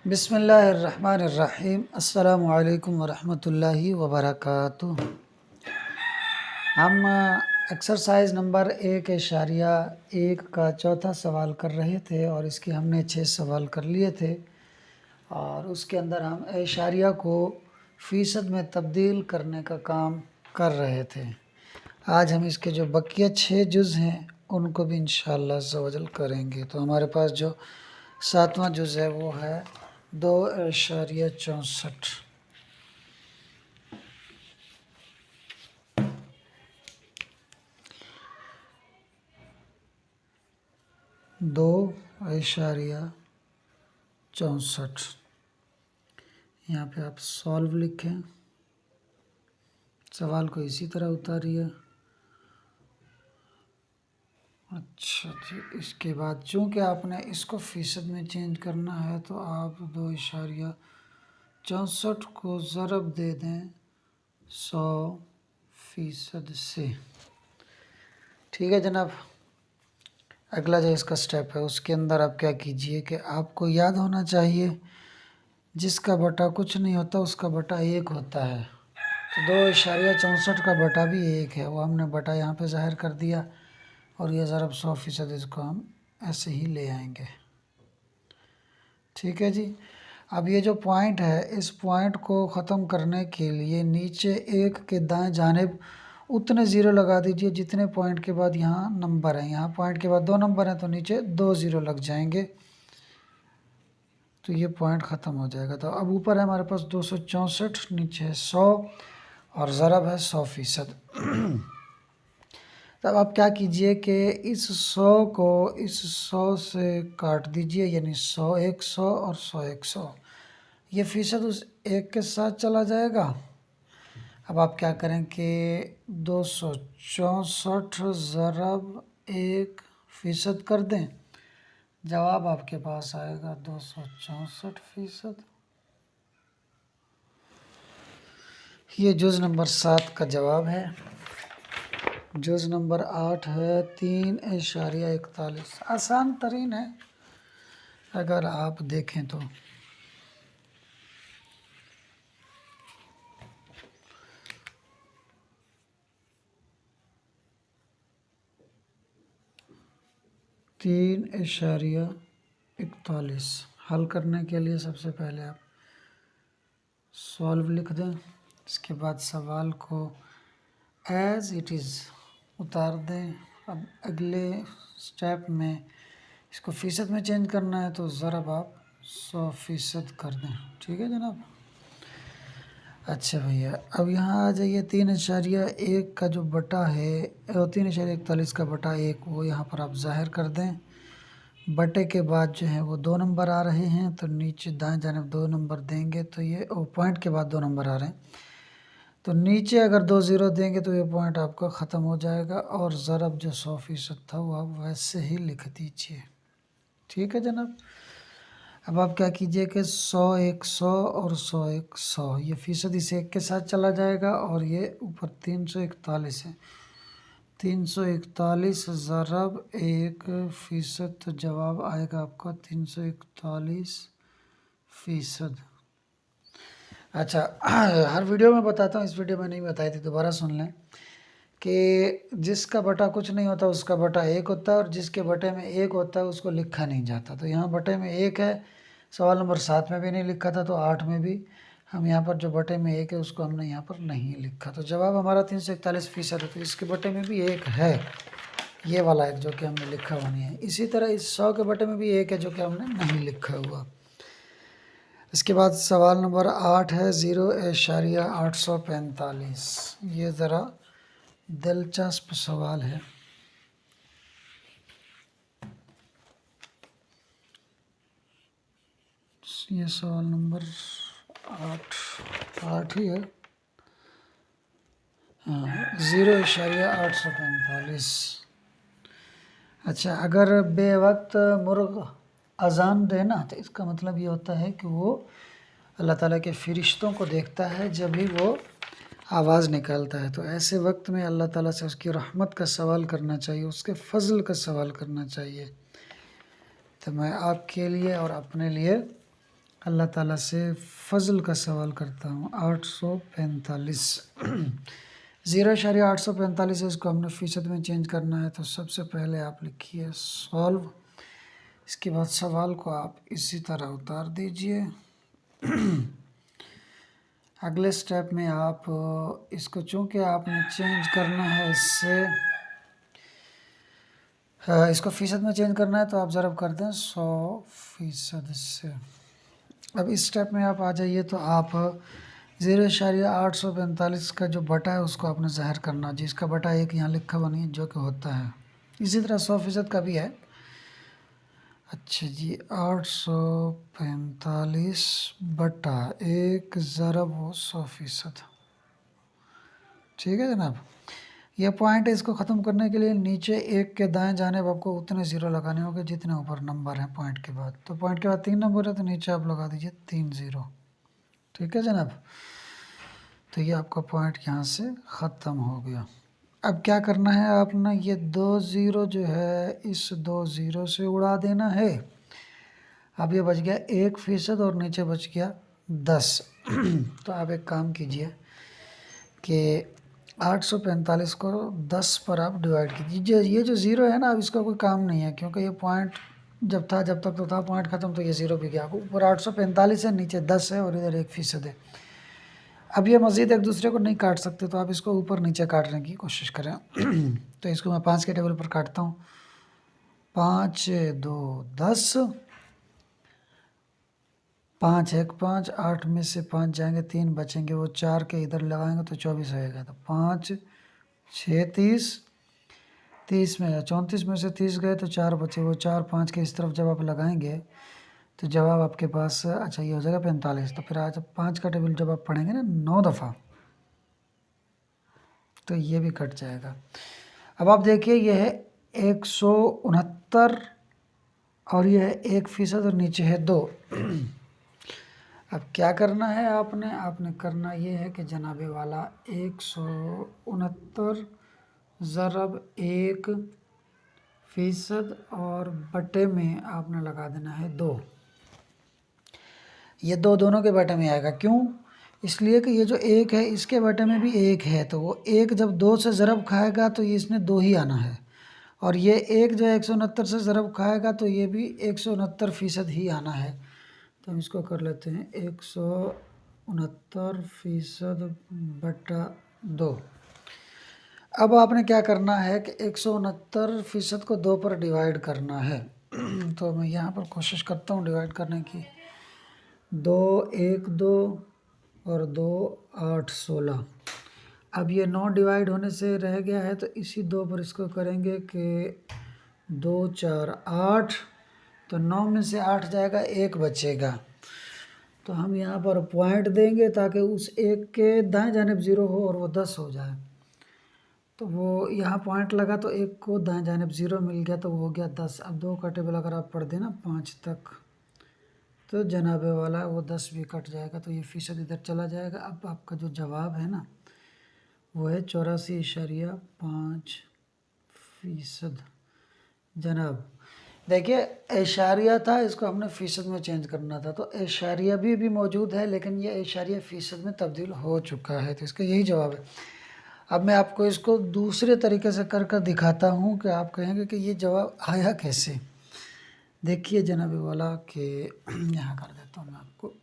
بسم اللہ الرحمن الرحیم۔ السلام علیکم ورحمۃ اللہ وبرکاتہ۔ ہم ایکسرسائز نمبر 1.1 کا چوتھا سوال کر رہے تھے اور اس کے ہم نے 6 سوال کر لیے تھے، اور اس کے اندر ہم اشاریہ کو فیصد میں تبدیل کرنے کا کام کر رہے تھے۔ آج ہم اس کے جو بقیہ 6 جز ہیں ان کو بھی انشاءاللہ عز و جل کریں گے۔ تو ہمارے پاس جو 7واں جز ہے وہ ہے 2.64۔ 2.64 یہاں پہ آپ سالو لکھیں، سوال کو اسی طرح اتاریے۔ اچھا جی، اس کے بعد چونکہ آپ نے اس کو فیصد میں چینج کرنا ہے تو آپ 2.64 کو ضرب دے دیں 100% سے۔ ٹھیک ہے جناب، اگلا جو اس کا سٹیپ ہے اس کے اندر آپ کیا کیجئے کہ آپ کو یاد ہونا چاہیے جس کا بٹا کچھ نہیں ہوتا اس کا بٹا 1 ہوتا ہے۔ تو 2.64 کا بٹا بھی 1 ہے، وہ ہم نے بٹا یہاں پہ ظاہر کر دیا، اور یہ ضرب 100% اس کو ہم ایسے ہی لے آئیں گے۔ ٹھیک ہے جی، اب یہ جو پوائنٹ ہے اس پوائنٹ کو ختم کرنے کے لیے نیچے 1 کے دائیں جانب اتنے زیرو لگا دیجئے جتنے پوائنٹ کے بعد یہاں نمبر ہیں۔ یہاں پوائنٹ کے بعد 2 نمبر ہیں تو نیچے 2 زیرو لگ جائیں گے، تو یہ پوائنٹ ختم ہو جائے گا۔ تو اب اوپر ہے ہمارے پاس 264، نیچے ہے 100 اور ضرب ہے 100%۔ تب آپ کیا کیجئے کہ اس 100 کو اس 100 سے کاٹ دیجئے، یعنی 100 ایک 100 اور 100 ایک 100، یہ فیصد اس 1 کے ساتھ چلا جائے گا۔ اب آپ کیا کریں کہ 264 ضرب 1% کر دیں، جواب آپ کے پاس آئے گا 264%۔ یہ جز نمبر 7 کا جواب ہے۔ جز نمبر 8 ہے 3.41، آسان ترین ہے اگر آپ دیکھیں تو۔ تین اشاریہ 41 حل کرنے کے لیے سب سے پہلے آپ سالو لکھ دیں، اس کے بعد سوال کو ایز اٹ از اتار دیں۔ اب اگلے سٹیپ میں اس کو فیصد میں چینج کرنا ہے تو ضرب آپ 100% کر دیں۔ ٹھیک ہے جناب، اچھا بھیا اب یہاں آ جائیے 3.1 کا جو بٹا ہے 3.41 کا بٹا 1 وہ یہاں پر آپ ظاہر کر دیں۔ بٹے کے بعد جو ہے وہ 2 نمبر آ رہے ہیں تو نیچے دائیں جانب 2 نمبر دیں گے، تو یہ پوائنٹ کے بعد 2 نمبر آ رہے ہیں تو نیچے اگر 2 زیرو دیں گے تو یہ پوائنٹ آپ کا ختم ہو جائے گا، اور ضرب جو 100% تھا وہ آپ ویسے ہی لکھ دیجئے۔ ٹھیک ہے جناب، اب آپ کیا کیجئے کہ 100 ایک 100 اور 100 ایک 100، یہ فیصد اس 1 کے ساتھ چلا جائے گا، اور یہ اوپر 341 ہے، 341 ضرب 1%، تو جواب آئے گا آپ کا 341%۔ اچھا، ہر ویڈیو میں بتاتا ہوں، اس ویڈیو میں نہیں بتائی تھی، دوبارہ سن لیں کہ جس کا بٹا کچھ نہیں ہوتا اس کا بٹا 1 ہوتا ہے، اور جس کے بٹے میں 1 ہوتا ہے اس کو لکھا نہیں جاتا۔ تو یہاں بٹے میں 1 ہے، سوال نمبر 7 میں بھی نہیں لکھا تھا، تو 8 میں بھی ہم یہاں پر جو بٹے میں 1 ہے اس کو ہم نے یہاں پر نہیں لکھا، تو جواب ہمارا 341% ہے۔ تو اس کے بٹے میں بھی 1 ہے، یہ والا 1 جو کہ ہم نے لکھا ہوا نہیں ہے۔ اسی طرح اس 100 کے بٹے میں بھی 1 ہے جو کہ ہم نے نہیں لکھا ہوا۔ اس کے بعد سوال نمبر 8 ہے 0.845، یہ ذرا دلچسپ سوال ہے۔ یہ سوال نمبر 8 ہی ہے، 0.845۔ اچھا، اگر بے وقت مرغ اذان دینا تو اس کا مطلب یہ ہوتا ہے کہ وہ اللہ تعالیٰ کے فرشتوں کو دیکھتا ہے جب ہی وہ آواز نکالتا ہے، تو ایسے وقت میں اللہ تعالیٰ سے اس کی رحمت کا سوال کرنا چاہیے، اس کے فضل کا سوال کرنا چاہیے۔ تو میں آپ کے لیے اور اپنے لیے اللہ تعالیٰ سے فضل کا سوال کرتا ہوں. 845 0.845 ہے، اس کو ہم نے فیصد میں چینج کرنا ہے. تو سب سے پہلے آپ لکھیے سولو. اس کے بعد سوال کو آپ اسی طرح اتار دیجئے. اگلے سٹیپ میں آپ اس کو چونکہ آپ نے چینج کرنا ہے اس کو فیصد میں چینج کرنا ہے تو آپ ضرب کر دیں 100% سے. اب اس سٹیپ میں آپ آ جائیے تو آپ 0.845 کا جو بٹا ہے اس کو آپ نے ظاہر کرنا، جس کا بٹا ایک یہاں لکھا ہوا نہیں ہے جو کہ ہوتا ہے. اسی طرح 100% کا بھی ہے. اچھا جی، 845 بٹا 1 ضرب 100%. ٹھیک ہے جناب. یہ پوائنٹ ہے، اس کو ختم کرنے کے لیے نیچے ایک کے دائیں جانب آپ کو اتنے زیرو لگانے ہوں گے جتنے اوپر نمبر ہیں پوائنٹ کے بعد. تو پوائنٹ کے بعد 3 نمبر ہے تو نیچے آپ لگا دیجئے 3 زیرو. ٹھیک ہے جناب. تو یہ آپ کا پوائنٹ یہاں سے ختم ہو گیا. اب کیا کرنا ہے، آپ نے یہ 2 زیرو جو ہے اس 2 زیرو سے اڑا دینا ہے. اب یہ بچ گیا 1% اور نیچے بچ گیا 10. تو آپ ایک کام کیجئے کہ 845 کو 10 پر آپ ڈیوائڈ کیجیے. یہ جو زیرو ہے نا، اب اس کا کوئی کام نہیں ہے کیونکہ یہ پوائنٹ جب تک تو تھا پوائنٹ ختم تو یہ زیرو بھی گیا. اوپر 845 ہے، نیچے 10 ہے اور ادھر 1% ہے. اب یہ مزید ایک دوسرے کو نہیں کاٹ سکتے تو آپ اس کو اوپر نیچے کاٹنے کی کوشش کریں. تو اس کو میں 5 کے ٹیبل پر کاٹتا ہوں. 5 2 10، 5 1 5، 8 میں سے 5 جائیں گے 3 بچیں گے، وہ 4 کے ادھر لگائیں گے تو 24 ہوئے گا. تو 5 6 30، 30 میں 34 میں سے 30 گئے تو 4 بچے، وہ 4 5 کے اس طرف جب آپ لگائیں گے تو جواب آپ کے پاس اچھا یہ ہو جائے گا 45. تو پھر آج 5 کا ٹیبل جب آپ پڑھیں گے نا 9 دفعہ تو یہ بھی کٹ جائے گا. اب آپ دیکھیے یہ ہے 169 اور یہ ہے 1% اور نیچے ہے 2. اب کیا کرنا ہے آپ نے کرنا یہ ہے کہ جناب والا 169 ضرب 1% اور بٹے میں آپ نے لگا دینا ہے 2. یہ 2 دونوں کے بٹے میں آئے گا. کیوں؟ اس لیے کہ یہ جو 1 ہے اس کے بٹے میں بھی 1 ہے، تو وہ 1 جب 2 سے ضرب کھائے گا تو اس نے 2 ہی آنا ہے. اور یہ 1 جو 169 سے ضرب کھائے گا تو یہ بھی 169% ہی آنا ہے. تو ہم اس کو کر لیتے ہیں 169% بٹا 2. اب آپ نے کیا کرنا ہے کہ 169% کو 2 پر ڈیوائڈ کرنا ہے. تو میں یہاں پر کوشش کرتا ہوں ڈیوائڈ کرنے کی. 2 1 2 اور 2 8 16. اب یہ 9 ڈیوائڈ ہونے سے رہ گیا ہے تو اسی 2 پر اس کو کریں گے کہ 2 4 8. تو 9 میں سے 8 جائے گا 1 بچے گا. تو ہم یہاں پر پوائنٹ دیں گے تاکہ اس 1 کے دائیں جانب 0 ہو اور وہ 10 ہو جائے. تو وہ یہاں پوائنٹ لگا تو 1 کو دائیں جانب 0 مل گیا تو وہ ہو گیا 10. اب 2 کا ٹیبل اگر آپ پڑھ دیں نا 5 تک تو جناب والا وہ 10 بھی کٹ جائے گا تو یہ فیصد ادھر چلا جائے گا. اب آپ کا جو جواب ہے نا وہ ہے 84.5%. جناب دیکھیے اشاریہ تھا، اس کو ہم نے فیصد میں چینج کرنا تھا تو اشاریہ بھی موجود ہے لیکن یہ اشاریہ فیصد میں تبدیل ہو چکا ہے. تو اس کا یہی جواب ہے. اب میں آپ کو اس کو دوسرے طریقے سے کر دکھاتا ہوں کہ آپ کہیں گے کہ یہ جواب آیا کیسے. دیکھیے جناب والا کہ یہاں کر دیتا ہوں میں آپ کو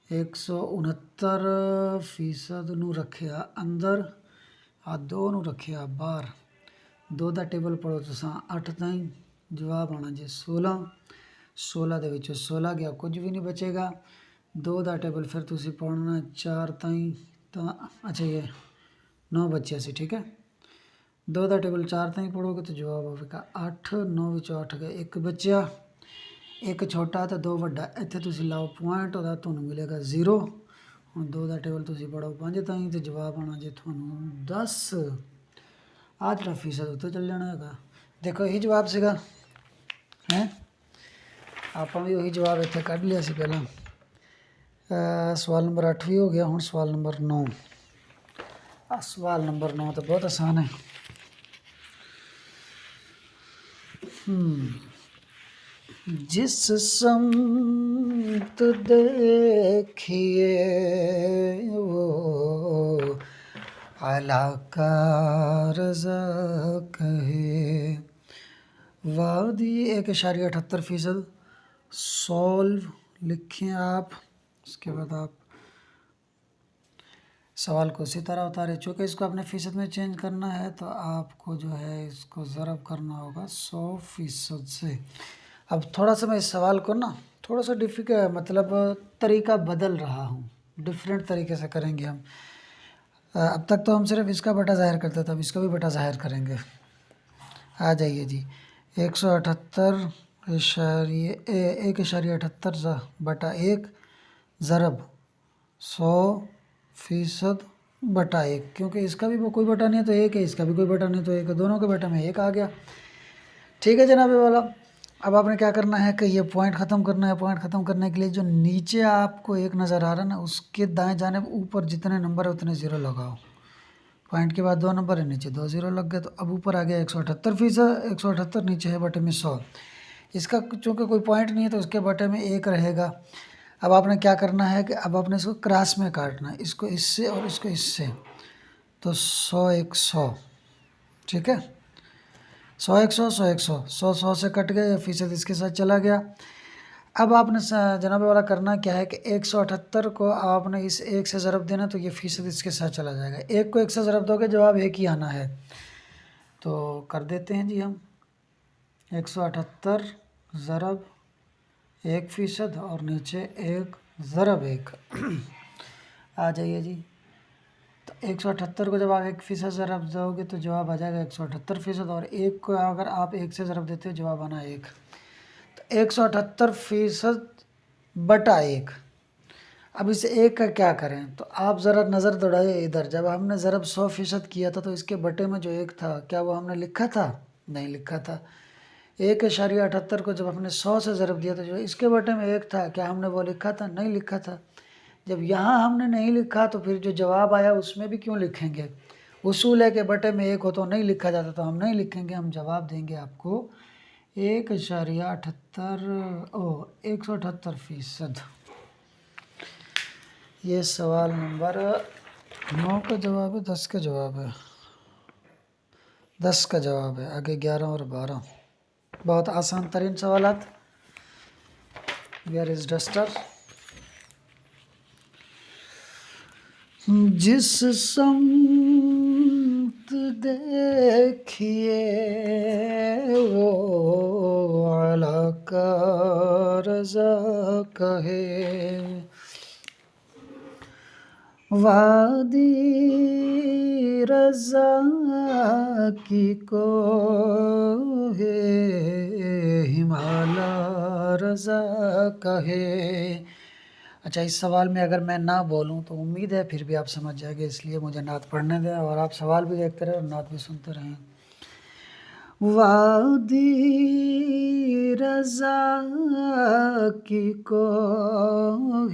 169% نو رکھیا اندر آ 2 نو رکھیا باہر. 2 دا ٹیبل پڑھو تو 8 تائیں جواب آنا جی 16. 16 دے وچوں 16 گیا کچھ بھی نہیں بچے گا. 2 دا ٹیبل پھر تسی پڑھنا 4 تائیں تو اچھا یہ 9 بچے سی. ٹھیک ہے 2 دا ٹیبل 4 تائیں پڑھو گے تو جواب ہوئے گا 8. 9 وچوں 8 گئے 1 بچیا، 1 چھوٹا تو 2 وڈا. اتنے تسی لاؤ پوائنٹ اور تمہیں ملے گا 0. ہوں 2 دا ٹیبل تسی پڑھو 5 تائیں تو جواب آنا جی تھانوں 10. آ جڑا فیصد اتنے چل جانا ہے. دیکھو یہی جواب سیگا ہیں. آپ بھی وہی جواب اتنے کھ لیا سی پہلے. سوال نمبر 8 بھی ہو گیا. ہوں سوال نمبر 9. سوال نمبر 9 تو بہت آسان ہے. جس سمت دیکھیے وہ اعلیٰ کا رضا کہے. وادی 1.78%. سولو لکھیں آپ. اس کے بعد آپ سوال کو اسی طرح اتارے. چونکہ اس کو اپنے فیصد میں چینج کرنا ہے تو آپ کو جو ہے اس کو ضرب کرنا ہوگا 100% سے. اب تھوڑا سا میں اس سوال کو نا تھوڑا سا مطلب طریقہ بدل رہا ہوں. ڈیفرنٹ طریقے سے کریں گے ہم. اب تک تو ہم صرف اس کا بٹا ظاہر کرتے تھے، اب اس کا بھی بٹا ظاہر کریں گے. آ جائیے جی. 178 بٹا 1 ضرب 100% بٹا 1. کیونکہ اس کا بھی کوئی بٹا نہیں ہے تو 1 ہے، اس کا بھی کوئی بٹا نہیں تو 1 ہے. دونوں کے بٹے میں 1 آ گیا. ٹھیک ہے جناب والا. اب آپ نے کیا کرنا ہے کہ یہ پوائنٹ ختم کرنا ہے. پوائنٹ ختم کرنے کے لیے جو نیچے آپ کو 1 نظر آ رہا ہے نا، اس کے دائیں جانب اوپر جتنے نمبر ہے اتنے زیرو لگاؤ. پوائنٹ کے بعد 2 نمبر ہے، نیچے 2 زیرو لگ گئے. تو اب اوپر آ گیا 178%. 178 نیچے ہے بٹے میں 100. اس کا چونکہ کوئی پوائنٹ نہیں ہے تو اس کے بٹے میں 1 رہے گا. اب آپ نے کیا کرنا ہے کہ اب آپ نے اس کو کراس میں کاٹنا ہے، اس کو اس سے اور اس کو اس سے. تو 100 1 100. ٹھیک ہے. 100 1 100 100 100 100 100 سے کٹ گئے، فیصد اس کے ساتھ چلا گیا. اب آپ نے جناب والا کرنا کیا ہے کہ 178 کو آپ نے اس 1 سے ضرب دینا تو یہ فیصد اس کے ساتھ چلا جائے گا. 1 کو 1 سے ضرب دو گے جواب 1 ہی آنا ہے. تو کر دیتے ہیں جی ہم. 178 ضرب 1% اور نیچے 1 ضرب 1. آ جائیے جی. تو 178 کو جب آپ 1% ضرب دو گے تو جواب آ جائے گا 178%. اور 1 کو اگر آپ 1 سے ضرب دیتے ہو جواب آنا 1. تو 178% بٹا 1. اب اس 1 کا کیا کریں؟ تو آپ ذرا نظر دوڑائیے ادھر. جب ہم نے ضرب 100% کیا تھا تو اس کے بٹے میں جو 1 تھا کیا وہ ہم نے لکھا تھا؟ نہیں لکھا تھا. 1.78 کو جب ہم نے 100 سے ضرب دیا تو جو اس کے بٹے میں 1 تھا کیا ہم نے وہ لکھا تھا؟ نہیں لکھا تھا. جب یہاں ہم نے نہیں لکھا تو پھر جو جواب آیا اس میں بھی کیوں لکھیں گے؟ اصول ہے کہ بٹے میں 1 ہو تو نہیں لکھا جاتا، تو ہم نہیں لکھیں گے. ہم جواب دیں گے آپ کو 1.78%. یہ سوال نمبر 9 کا جواب ہے. 10 کا جواب ہے. 10 کا جواب ہے. آگے 11 اور 12 بہت آسان ترین سوالات. Where is duster? جس سمت دیکھیے وہ اعلیٰ کا رضا کہے. وادی رضا کی کوہ ہمالا رضا کہے. اچھا، اس سوال میں اگر میں نہ بولوں تو امید ہے پھر بھی آپ سمجھ جائیں گے، اس لیے مجھے نعت پڑھنے دیں اور آپ سوال بھی دیکھتے رہیں اور نعت بھی سنتے رہیں. وادی رضا کی کوہ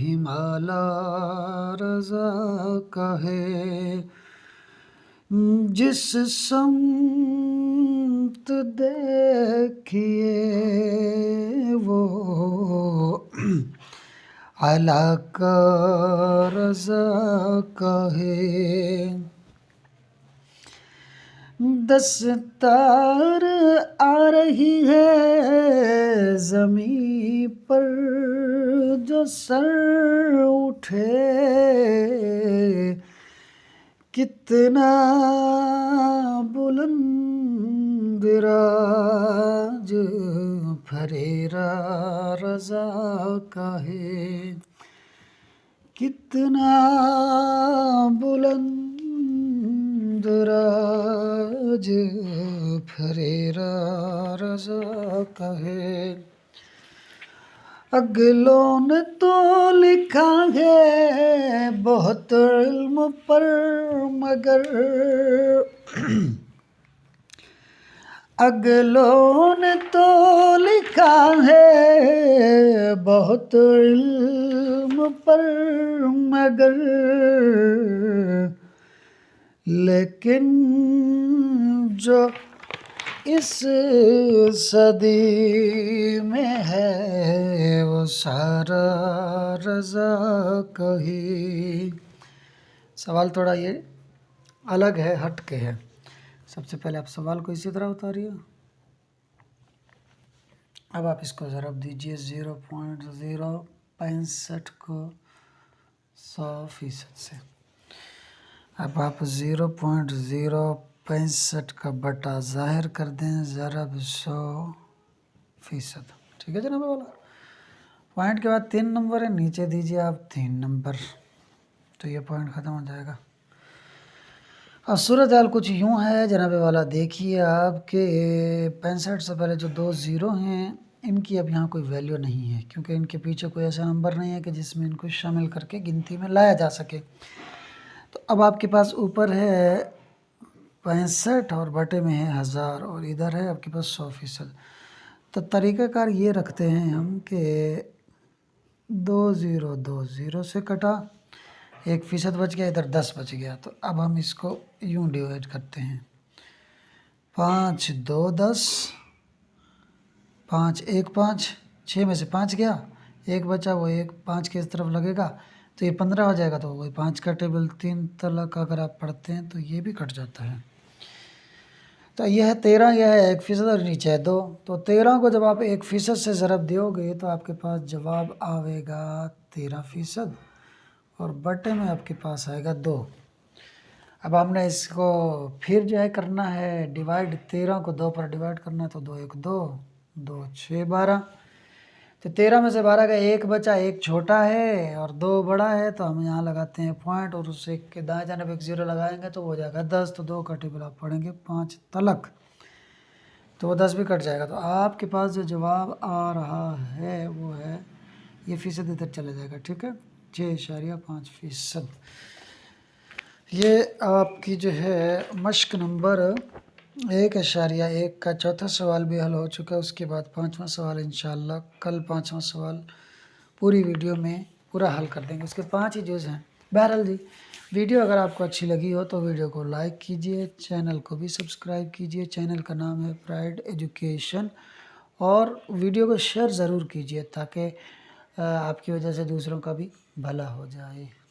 ہمالا رضا کہے. جس سمت دیکھیے وہ اعلیٰ کا رضا کہے. دستار آ رہی ہے زمیں پر جو سر اٹھے. کتنا بلند راج پھریرا رضا کہے. کتنا بلند راج پھریرا رضا کہے. اگلوں نے تو لکھا ہے بہت علم پر مگر اگلوں نے تو لکھا ہے بہت علم پر مگر لیکن جو اس صدی میں ہے وہ سارا رضا کہیں. سوال تھوڑا یہ الگ ہے، ہٹ کے ہے. سب سے پہلے آپ سوال کو اسی طرح اتاریے. اب آپ اس کو ضرب دیجئے 0.065 کو 100% سے. اب آپ 0.065 کا بٹا ظاہر کر دیں ضرب 100%. ٹھیک ہے جناب والا. پوائنٹ کے بعد 3 نمبر ہے، نیچے دیجئے آپ 3 نمبر، تو یہ پوائنٹ ختم ہو جائے گا. اب صورتحال کچھ یوں ہے جناب والا، دیکھیے آپ کے 65 سے پہلے جو 2 0 ہیں ان کی اب یہاں کوئی ویلیو نہیں ہے، کیونکہ ان کے پیچھے کوئی ایسا نمبر نہیں ہے کہ جس میں ان کو شامل کر کے گنتی میں لایا جا سکے. تو اب آپ کے پاس اوپر ہے 65 اور بٹے میں ہے 1000 اور ادھر ہے آپ کے پاس 100%. تو طریقہ کار یہ رکھتے ہیں ہم کہ 2 0 2 0 سے کٹا، 1% بچ گیا، ادھر 10 بچ گیا. تو اب ہم اس کو یوں ڈیوائڈ کرتے ہیں، 5 2 10، 5 1 5، 6 میں سے 5 گیا، 1 بچا، وہ 1 5 کی اس طرف لگے گا تو یہ 15 ہو جائے گا. تو وہی 5 کا ٹیبل 3 تلک اگر آپ پڑھتے ہیں تو یہ بھی کٹ جاتا ہے. تو یہ ہے 13، یہ ہے 1% اور نیچے ہے 2. تو 13 کو جب آپ 1% سے ضرب دیو گے تو آپ کے پاس جواب آئے گا 13%، اور بٹے میں آپ کے پاس آئے گا 2. اب ہم نے اس کو پھر جو ہے کرنا ہے ڈیوائڈ، 13 کو 2 پر ڈیوائڈ کرنا ہے تو 2 1 2 2 6 12. تو 13 میں سے 12 کا 1 بچا، 1 چھوٹا ہے اور 2 بڑا ہے، تو ہم یہاں لگاتے ہیں پوائنٹ اور اس سے کے دائیں جانب 1 0 لگائیں گے تو وہ ہو جائے گا 10. تو 2 کا ٹیبل آپ پڑھیں گے 5 تلک، تو وہ 10 بھی کٹ جائے گا. تو آپ کے پاس جو جواب آ رہا ہے وہ ہے، یہ فیصد ادھر چلا جائے گا. ٹھیک ہے، 6.5%. یہ آپ کی جو ہے مشق نمبر 1.1 کا چوتھا سوال بھی حل ہو چکا ہے. اس کے بعد 5واں سوال انشاءاللہ کل 5واں سوال پوری ویڈیو میں پورا حل کر دیں گے. اس کے 5 ہی جز ہیں. بہرحال جی، ویڈیو اگر آپ کو اچھی لگی ہو تو ویڈیو کو لائک کیجئے، چینل کو بھی سبسکرائب کیجئے. چینل کا نام ہے پرائڈ ایجوکیشن، اور ویڈیو کو شیئر ضرور کیجئے تاکہ آپ کی وجہ سے دوسروں کا بھی بھلا ہو جائے.